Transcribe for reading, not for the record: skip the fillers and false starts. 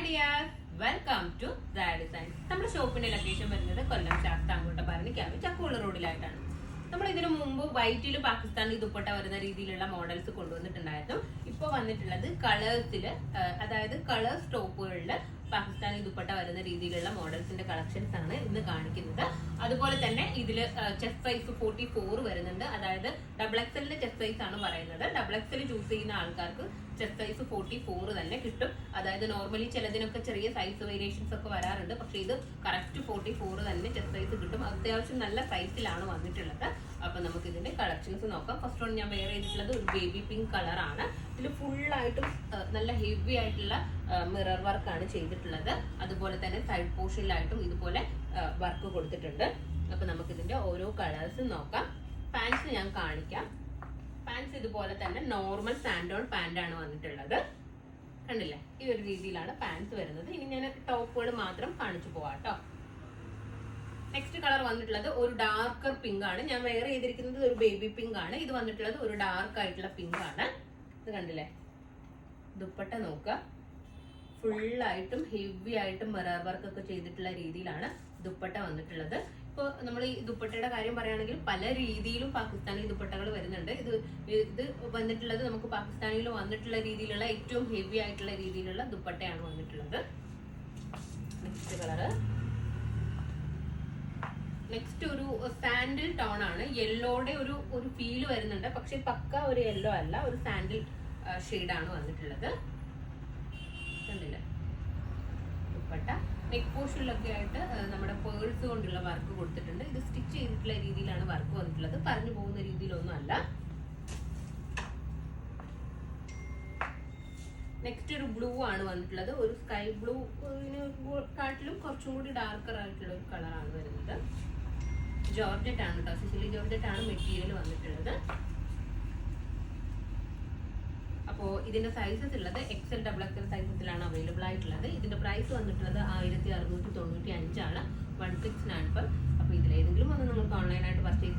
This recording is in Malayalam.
Hi dears, welcome to Saya designs. നമ്മുടെ ഷോപ്പിന്റെ ലൊക്കേഷൻ വരുന്നത് കൊല്ലം ശാസ്താംകോട്ട ചക്കുള റോഡിലായിട്ടാണ്. നമ്മൾ ഇതിനു മുമ്പ് വൈറ്റിൽ പാകിസ്ഥാനി ദുപ്പട്ട വരുന്ന രീതിയിലുള്ള മോഡൽസ് കൊണ്ടുവന്നിട്ടുണ്ടായിരുന്നു. ഇപ്പോൾ വന്നിട്ടുള്ളത് കളേഴ്സില്, അതായത് കളേഴ്സ് ടോപ്പുകളിൽ പാകിസ്ഥാനി ദുപ്പട്ട വരുന്ന രീതിയിലുള്ള മോഡൽസിന്റെ കളക്ഷൻസ് ആണ് ഇന്ന് കാണിക്കുന്നത്. അതുപോലെ തന്നെ ഇതില് ചെസ്റ്റ് സൈസ് 44 വരുന്നുണ്ട്. അതായത് ഡബിൾ എക്സലിന്റെ ചെസ്റ്റ് സൈസ് ആണ് പറയുന്നത്. ഡബിൾ എക്സൽ ചൂസ് ചെയ്യുന്ന ആൾക്കാർക്ക് ചെസ്റ്റ് സൈസ് 44 തന്നെ കിട്ടും. അതായത് നോർമലി ചിലതിനൊക്കെ ചെറിയ സൈസ് വേരിയേഷൻസ് ഒക്കെ വരാറുണ്ട്, പക്ഷെ ഇത് കറക്റ്റ് 44 തന്നെ ചെസ്റ്റ് സൈസ് കിട്ടും. അത്യാവശ്യം നല്ല സൈസിലാണ് വന്നിട്ടുള്ളത്. അപ്പൊ നമുക്ക് ഇതിന്റെ കളക്ഷൻസ് നോക്കാം. ഫസ്റ്റ് വൺ ഞാൻ വെയർ ചെയ്തിട്ടുള്ളത് ഒരു ബേബി പിങ്ക് കളറാണ്. ഇതിൽ ഫുള്ളായിട്ടും നല്ല ഹെവി ആയിട്ടുള്ള മിറർ വർക്കാണ് ചെയ്തിട്ടുള്ളത്. അതുപോലെ തന്നെ സൈഡ് പോർഷനിലായിട്ടും ഇതുപോലെ വർക്ക് കൊടുത്തിട്ടുണ്ട്. അപ്പൊ നമുക്ക് ഇതിന്റെ ഓരോ കളേഴ്സും നോക്കാം. പാൻസ് ഞാൻ കാണിക്കാം. പാൻസ് ഇതുപോലെ തന്നെ നോർമൽ സാൻഡോൺ പാന്റ് ആണ് വന്നിട്ടുള്ളത്. കണ്ടില്ലേ, ഈ ഒരു രീതിയിലാണ് പാൻസ് വരുന്നത്. ഇനി ഞാൻ ടോപ്പുകൾ മാത്രം കാണിച്ചു പോവാം കേട്ടോ. നെക്സ്റ്റ് കളർ വന്നിട്ടുള്ളത് ഒരു ഡാർക്കർ പിങ്ക് ആണ്. ഞാൻ വെയർ ചെയ്തിരിക്കുന്നത് ഒരു ബേബി പിങ്ക് ആണ്. ഇത് വന്നിട്ടുള്ളത് ഒരു ഡാർക്ക് ആയിട്ടുള്ള പിങ്ക് ആണ്. ഇത് കണ്ടില്ലേ, ദുപ്പട്ട നോക്കുക, ഫുള്ളായിട്ടും ഹെവി ആയിട്ടും മിറർ വർക്ക് ഒക്കെ ചെയ്തിട്ടുള്ള രീതിയിലാണ് ദുപ്പട്ട വന്നിട്ടുള്ളത്. ഇപ്പോൾ നമ്മൾ ഈ ദുപ്പട്ടയുടെ കാര്യം പറയുകയാണെങ്കിൽ പല രീതിയിലും പാകിസ്ഥാനി ദുപ്പട്ടകൾ വരുന്നുണ്ട്. ഇത് വന്നിട്ടുള്ളത് നമുക്ക് പാകിസ്ഥാനിയിൽ വന്നിട്ടുള്ള രീതിയിലുള്ള ഏറ്റവും ഹെവി ആയിട്ടുള്ള രീതിയിലുള്ള ദുപ്പട്ടയാണ് വന്നിട്ടുള്ളത്. നെക്സ്റ്റ് കളറ്, നെക്സ്റ്റ് ഒരു സാൻഡിൽ ടോൺ ആണ്. യെല്ലോയുടെ ഒരു ഫീല് വരുന്നുണ്ട്, പക്ഷെ പക്ക ഒരു യെല്ലോ അല്ല, ഒരു സാൻഡിൽ ഷെയ്ഡാണ് വന്നിട്ടുള്ളത്. കണ്ടില്ലേ, ദുപ്പട്ട നെക്ക് പോർഷനിലൊക്കെ ആയിട്ട് നമ്മുടെ പേഴ്സ് കൊണ്ടുള്ള വർക്ക് കൊടുത്തിട്ടുണ്ട്. ഇത് സ്റ്റിച്ച് ചെയ്തിട്ടുള്ള രീതിയിലാണ് വർക്ക് വന്നിട്ടുള്ളത്, പറഞ്ഞു പോകുന്ന രീതിയിലൊന്നും അല്ല. നെക്സ്റ്റ് ഒരു ബ്ലൂ ആണ് വന്നിട്ടുള്ളത്. ഒരു സ്കൈ ബ്ലൂ കാട്ടിലും കുറച്ചും കൂടി ഡാർക്കർ ആയിട്ടുള്ള ഒരു കളറാണ് വരുന്നത്. ജോർജറ്റ് ആണ് കേട്ടോ, സിസിലി ജോർജറ്റ് ആണ് മെറ്റീരിയൽ വന്നിട്ടുള്ളത്. അപ്പോൾ ഇതിന്റെ സൈസസ് ഉള്ളത് എക്സൽ ഡബിൾ എക്സൽ സൈസസിലാണ് അവൈലബിൾ ആയിട്ടുള്ളത്. ഇതിന്റെ പ്രൈസ് വന്നിട്ടുള്ളത് 1695 ആണ്, 1695. അപ്പോൾ ഇതിലേതെങ്കിലും ഒന്ന് നിങ്ങൾക്ക് ഓൺലൈനായിട്ട് പർച്ചേസ്